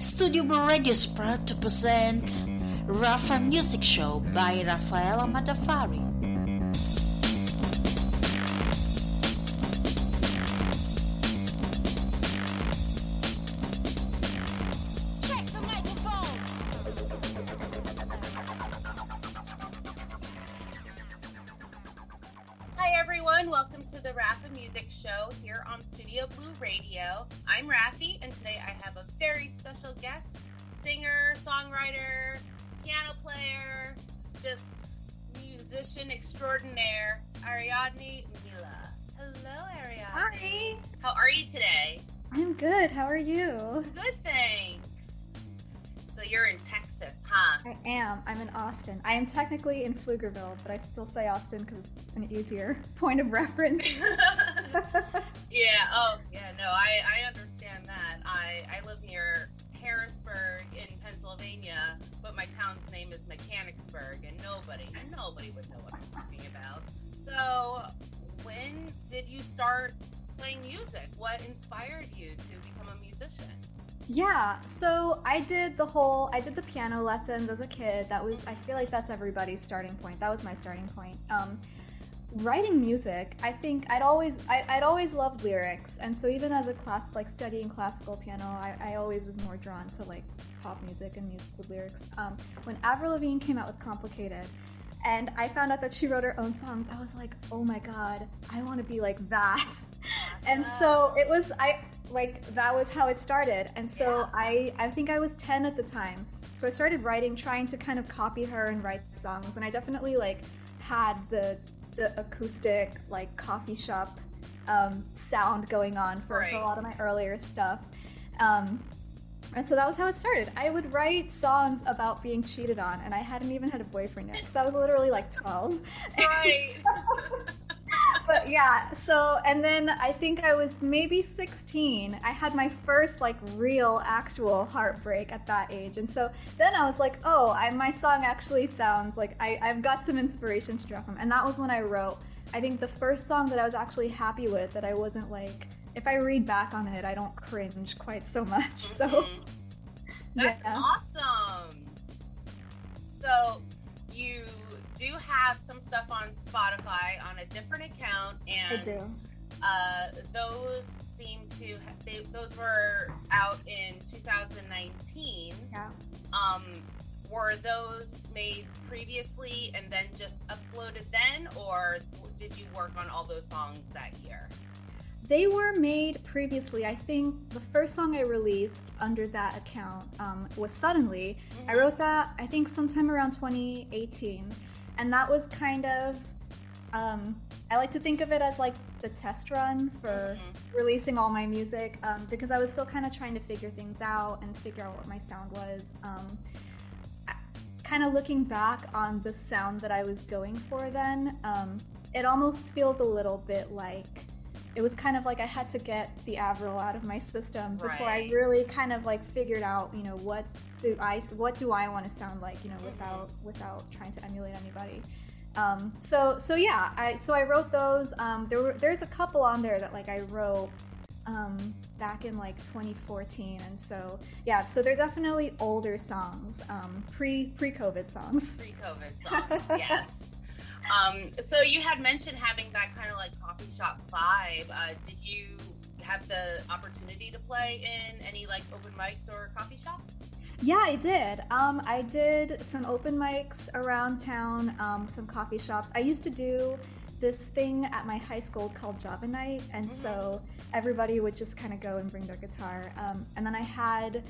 Studio Blue Radio is proud to present Raffa Music Show by Raffaela Madaffari. Check the microphone! Hi everyone, welcome to the Raffa Music Show here on Studio Blue Radio. I'm Raffy, and today I have a very special guest, singer, songwriter, piano player, just musician extraordinaire, Ariadne Mila. Hello, Ariadne. Hi. How are you today? I'm good. How are you? Good, thanks. So you're in Texas, huh? I am. I'm in Austin. I am technically in Pflugerville, but I still say Austin because it's an easier point of reference. I understand that. I live near Harrisburg in Pennsylvania, but my town's name is Mechanicsburg, and nobody would know what I'm talking about. So, when did you start playing music? What inspired you to become a musician? Yeah, so I did the piano lessons as a kid. I feel like that's everybody's starting point. That was my starting point. Writing music, I think I'd always loved lyrics, and so even as a studying classical piano, I always was more drawn to like pop music and music with lyrics. When Avril Lavigne came out with "Complicated," and I found out that she wrote her own songs, I was like, oh my god, I want to be like that. And so that was how it started. And so I think I was 10 at the time, so I started writing, trying to kind of copy her and write songs, and I definitely had the acoustic coffee shop sound going on for a lot of my earlier stuff. And so that was how it started. I would write songs about being cheated on, and I hadn't even had a boyfriend yet, because I was literally 12. Right. But yeah, and then I think I was maybe 16. I had my first real actual heartbreak at that age. And so then I was like, my song actually sounds like I've got some inspiration to draw from. And that was when I wrote, I think, the first song that I was actually happy with, that I wasn't if I read back on it, I don't cringe quite so much. So That's awesome. So you do have some stuff on Spotify on a different account, and I do. Those seem to those were out in 2019. Yeah. Were those made previously and then just uploaded then, or did you work on all those songs that year? They were made previously. I think the first song I released under that account was Suddenly. Mm-hmm. I wrote that, I think, sometime around 2018. And that was kind of, I like to think of it as the test run for releasing all my music, because I was still kind of trying to figure things out and figure out what my sound was. Kind of looking back on the sound that I was going for then, it almost feels a little bit it was kind of I had to get the Avril out of my system before I really kind of figured out, what do I want to sound like, without trying to emulate anybody. So I wrote those. There's a couple on there that I wrote back in 2014, and so they're definitely older songs, pre-COVID songs. Pre-COVID songs, yes. So you had mentioned having that kind of coffee shop vibe. Did you have the opportunity to play in any open mics or coffee shops? Yeah, I did. I did some open mics around town, some coffee shops. I used to do this thing at my high school called Java Night, and so everybody would just kind of go and bring their guitar. And then I had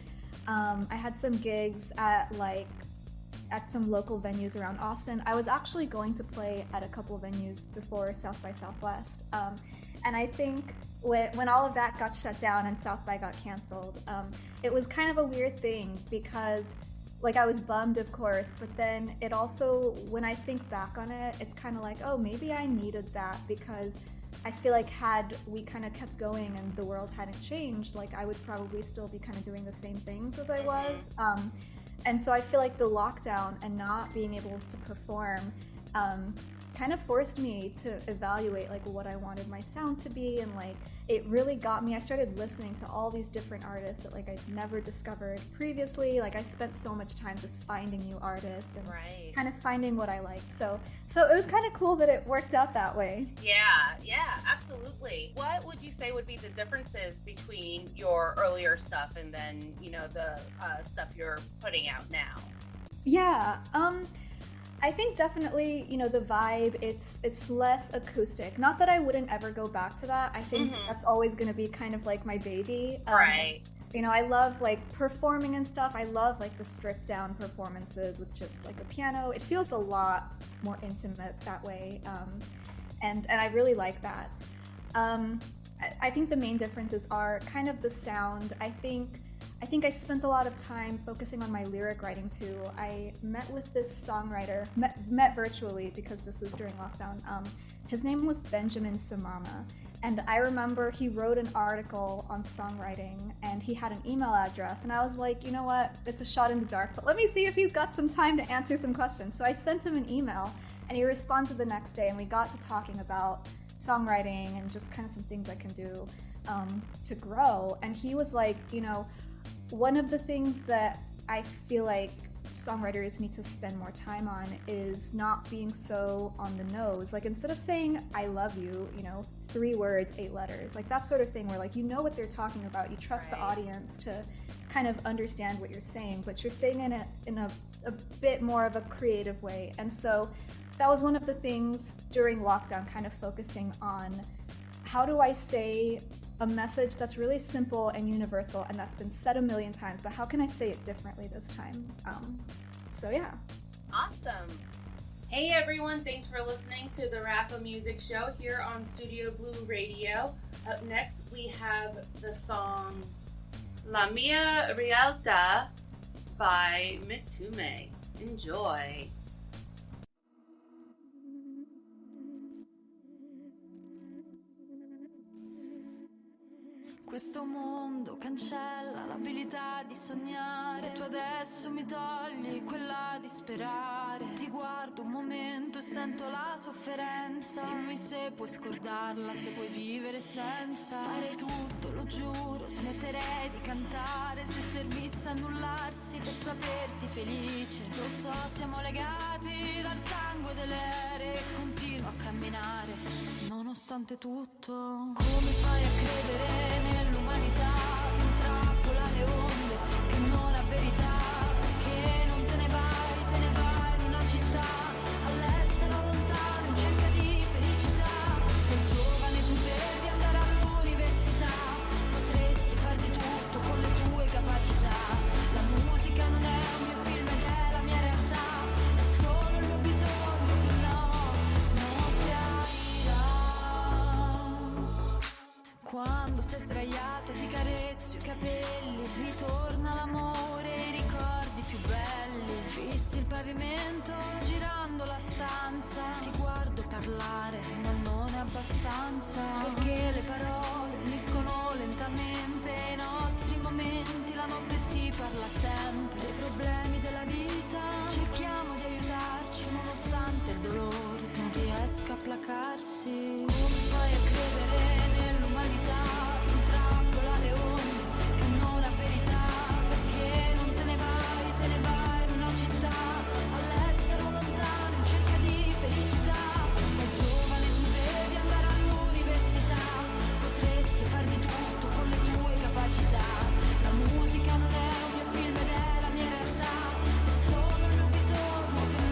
some gigs at some local venues around Austin. I was actually going to play at a couple venues before South by Southwest. And I think when all of that got shut down and South by got canceled, it was kind of a weird thing because I was bummed, of course, but then it also, when I think back on it, it's kind of maybe I needed that, because I feel had we kind of kept going and the world hadn't changed, I would probably still be kind of doing the same things as I was. And so I feel the lockdown and not being able to perform kind of forced me to evaluate like what I wanted my sound to be, and like it really got me. I started listening to all these different artists that like I'd never discovered previously. Like I spent so much time just finding new artists and kind of finding what I liked. So it was kind of cool that it worked out that way. Yeah, absolutely. What would you say would be the differences between your earlier stuff and then, you know, the stuff you're putting out now? Yeah, I think definitely, you know, the vibe, it's less acoustic. Not that I wouldn't ever go back to that. I think that's always going to be kind of like my baby. Right. You know, I love like performing and stuff. I love like the stripped down performances with just like a piano. It feels a lot more intimate that way. And I really like that. I think the main differences are kind of the sound. I think I spent a lot of time focusing on my lyric writing too. I met with this songwriter, met virtually because this was during lockdown. His name was Benjamin Samama, and I remember he wrote an article on songwriting and he had an email address, and I was like, you know what, it's a shot in the dark, but let me see if he's got some time to answer some questions. So I sent him an email and he responded the next day, and we got to talking about songwriting and just kind of some things I can do to grow. And he was like, you know, one of the things that I feel like songwriters need to spend more time on is not being so on the nose. Like instead of saying I love you, you know, 3 words, 8 letters, like that sort of thing where like you know what they're talking about, you trust the audience to kind of understand what you're saying, but you're saying it in a bit more of a creative way. And so that was one of the things during lockdown, kind of focusing on how do I say a message that's really simple and universal and that's been said a million times, but how can I say it differently this time? So yeah. Awesome. Hey everyone, thanks for listening to the Raffa Music Show here on Studio Blue Radio. Up next we have the song La Mia Realtà by Mitume. Enjoy. Questo mondo cancella l'abilità di sognare, tu adesso mi togli quella di sperare. Ti guardo un momento e sento la sofferenza. Dimmi se puoi scordarla, se puoi vivere senza. Farei tutto, lo giuro, smetterei di cantare se servisse annullarsi per saperti felice. Lo so, siamo legati dal sangue delle ere e continuo a camminare nonostante tutto. Come fai a credere nell'umanità che intrappola le onde, che non ha verità, che non te ne vai in una città all'estero lontano in cerca di felicità. Sei giovane, tu devi andare all'università, potresti far di tutto con le tue capacità. La musica non è un mio film ed è la mia realtà, è solo il mio bisogno che non sbiadirà. Quando sei sdraiato ti carezzo i capelli, ritorna l'amore e i ricordi più belli. Fissi il pavimento girando la stanza, ti guardo parlare ma non è abbastanza, perché le parole uniscono lentamente i nostri momenti. La notte si parla sempre dei problemi della vita, cerchiamo di aiutarci nonostante il dolore non riesca a placarsi. Come fai a credere nell'umanità che intrappola le onde, che non ha verità, perché non te ne vai in una città all'estero lontano in cerca di felicità. Sei giovane, tu devi andare all'università, potresti far di tutto con le tue capacità. La musica non è un mio film ed è la mia realtà, è solo il mio bisogno che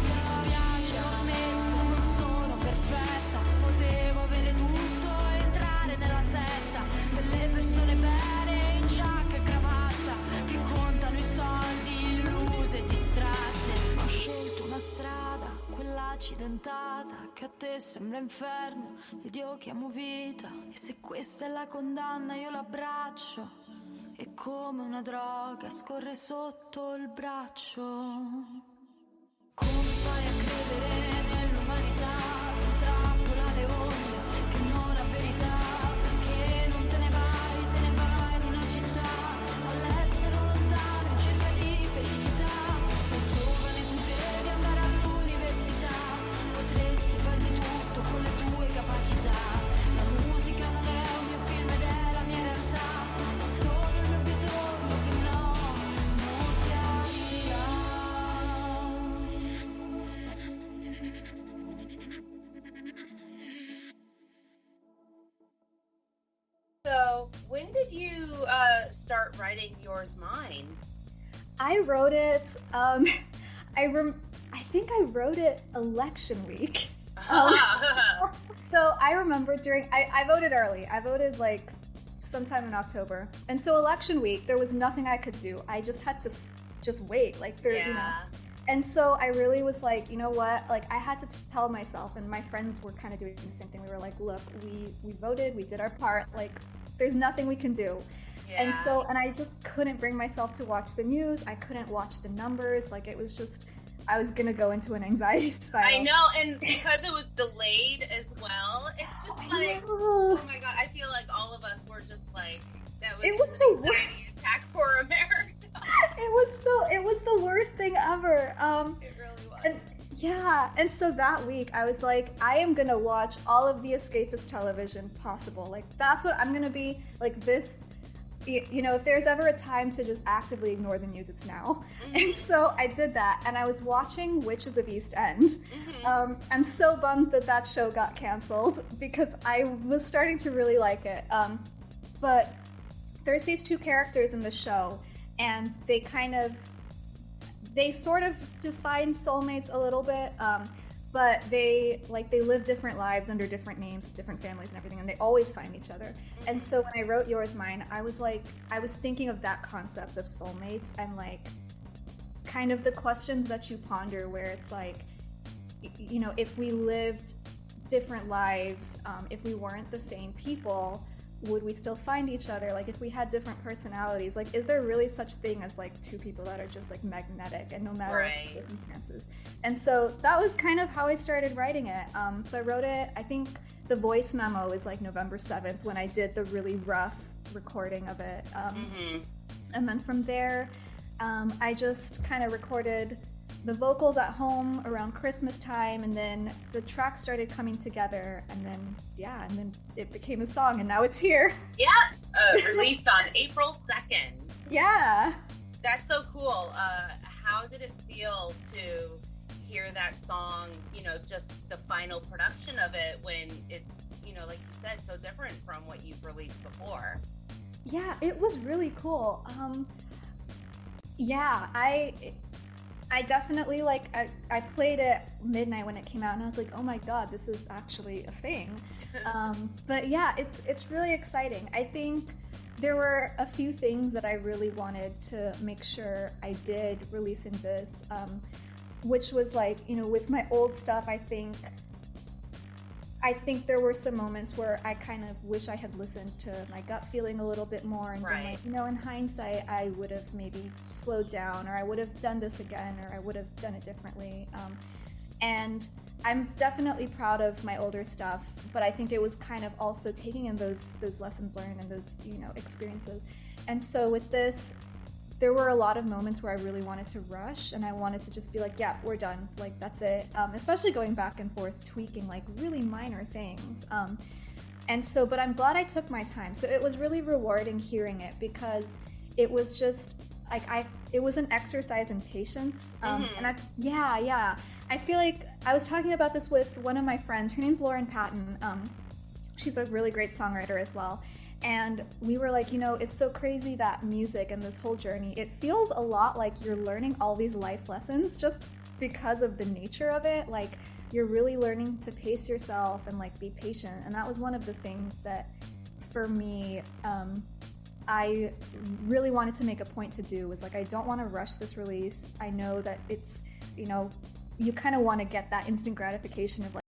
mi dispiace, ammetto, non sono perfetta, potevo avere tutto e entrare nella setta delle persone bene in giacca e cravatta, che contano i soldi illuse e distratte. Ho scelto una strada, quella accidentata, che a te sembra inferno ed io chiamo vita. E se questa è la condanna io l'abbraccio, e come una droga scorre sotto il braccio. Come fai a credere nell'umanità che intrappola le onde, che non ha verità, perché non te ne vai in una città all'estero lontano in cerca di felicità. Sei giovane, tu devi andare all'università, when did you start writing Yours Mine? I wrote it, I think I wrote it election week. So I remember I voted early. I voted like sometime in October. And so election week, there was nothing I could do. I just had to just wait. And so I really was like, you know what? Like I had to tell myself, and my friends were kind of doing the same thing. We were like, look, we voted, we did our part. Like there's nothing we can do. Yeah. And I just couldn't bring myself to watch the news. I couldn't watch the numbers. Like it was just, I was gonna go into an anxiety spiral. I know, and because it was delayed as well, it's just like, oh my god, I feel like all of us were just like, that was just an anxiety attack for America. It was the worst thing ever. It really was. And so that week I was like, I am gonna watch all of the escapist television possible. Like that's what I'm gonna be like this. You know, if there's ever a time to just actively ignore the news, it's now. Mm-hmm. And so I did that, and I was watching Witches of East End. Mm-hmm. I'm so bummed that show got canceled because I was starting to really like it. But there's these two characters in the show, and they sort of define soulmates a little bit. But they live different lives under different names, different families and everything, and they always find each other. And so when I wrote Yours Mine, I was thinking of that concept of soulmates and like kind of the questions that you ponder where it's like, you know, if we lived different lives, if we weren't the same people, would we still find each other? Like if we had different personalities, like is there really such thing as like two people that are just like magnetic and no matter the circumstances? And so that was kind of how I started writing it. So I wrote it, I think the voice memo is like November 7th when I did the really rough recording of it. And then from there, I just kind of recorded the vocals at home around Christmas time, and then the tracks started coming together, and then it became a song, and now it's here. Yeah, released on April 2nd. Yeah. That's so cool. How did it feel to hear that song, you know, just the final production of it when it's, you know, like you said, so different from what you've released before? Yeah, it was really cool. I definitely I played it midnight when it came out, and I was like, oh my god, this is actually a thing. But yeah, it's really exciting. I think there were a few things that I really wanted to make sure I did releasing this, which was like, you know, with my old stuff, I think there were some moments where I kind of wish I had listened to my gut feeling a little bit more and been like, you know, in hindsight, I would have maybe slowed down, or I would have done this again, or I would have done it differently. And I'm definitely proud of my older stuff, but I think it was kind of also taking in those lessons learned and those, you know, experiences. And so with this, there were a lot of moments where I really wanted to rush, and I wanted to just be like, yeah, we're done. Like, that's it. Especially going back and forth, tweaking like really minor things. And so, but I'm glad I took my time. So it was really rewarding hearing it, because it was just like, it was an exercise in patience. And I feel like I was talking about this with one of my friends. Her name's Lauren Patton. She's a really great songwriter as well. And we were like, you know, it's so crazy that music and this whole journey, it feels a lot like you're learning all these life lessons just because of the nature of it. Like, you're really learning to pace yourself and like be patient. And that was one of the things that for me, I really wanted to make a point to do, was like, I don't want to rush this release. I know that it's, you know, you kind of want to get that instant gratification of like,